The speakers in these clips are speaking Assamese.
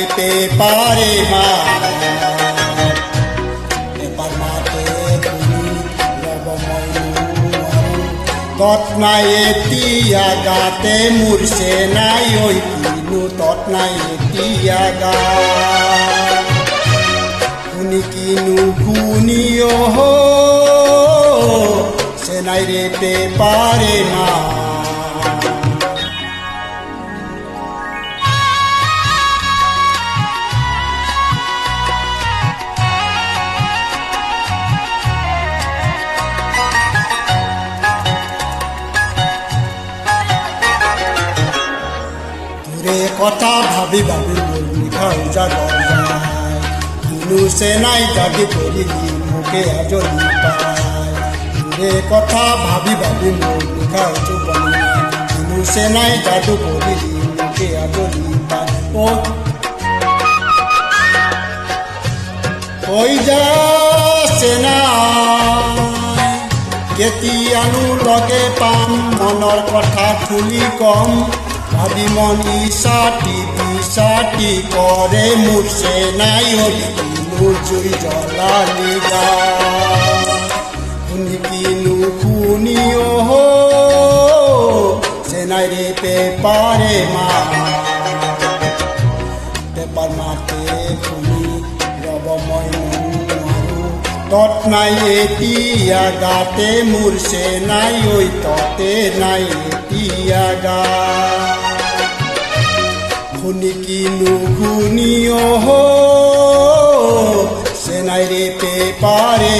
পেপারে পেপার মাতে তৎ নাই এতিয়া গাতে মূর্ছে নাই ওই কিনু তৎ নাই এতিয়া গা শুনি কিনু শুনিও সে নাই রে পেপারে কথা ভাবি ভাবি বলবি খাই যা কিনু সে নাই জাগি করিলি মুখে আজলি পায় কথা ভাবি ভাবি বলবি খাই চুপনি কিনু সে নাই জাদু করিলি মুখে আজলি পায় ওই যা সে নাই কেতিয়ানো লগে পাম মনৰ কথা খুলি কম ভাবি মন ইসাটি পিসাটি করে মুর্ছে নাই কিনু জুই জ্বলালি গা শুনি কিনু শুনিও সে নাই রে পেপারে পেপার মাতে শুনি রব মই নোৱাৰো তৎ নাই এতিয়া গাতে মুর্ছে নাই ওই ততে নাই এতিয়া গা শুনি কিনু শুনিও সে নাই রে পেপারে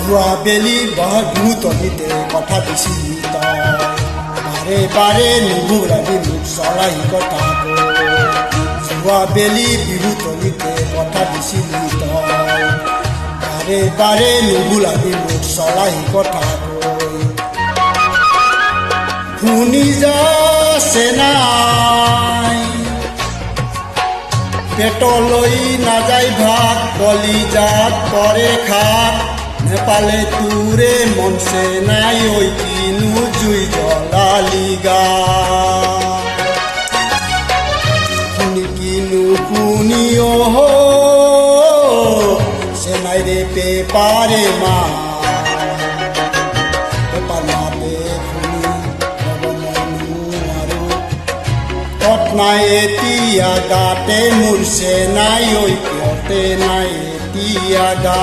যোৱা বেলি বহু তলিতে কথা দিছিলি তই বাৰে বাৰে নুঘূৰাবি মোক চলাই কথা যোৱা বেলি বিহু তলিতে কথা দিছিলি তই বাৰে বাৰে নুঘূৰাবি মোক চলাই কথা শুনি যা সে নাই পেটলৈ নাযায় ভাত কলিজাত পৰে খাত নেপালে তোরে মনছে নাই ওই কিনু জুই জ্বলালি গা শুনি কিনু শুনিও সে নাই রে পেপারে পেপার মাতে শুনি আৰু তৎ নাই এতিয়া গাতে মূৰ্ছে নাই ওই কিয়তে নাই এতিয়া গা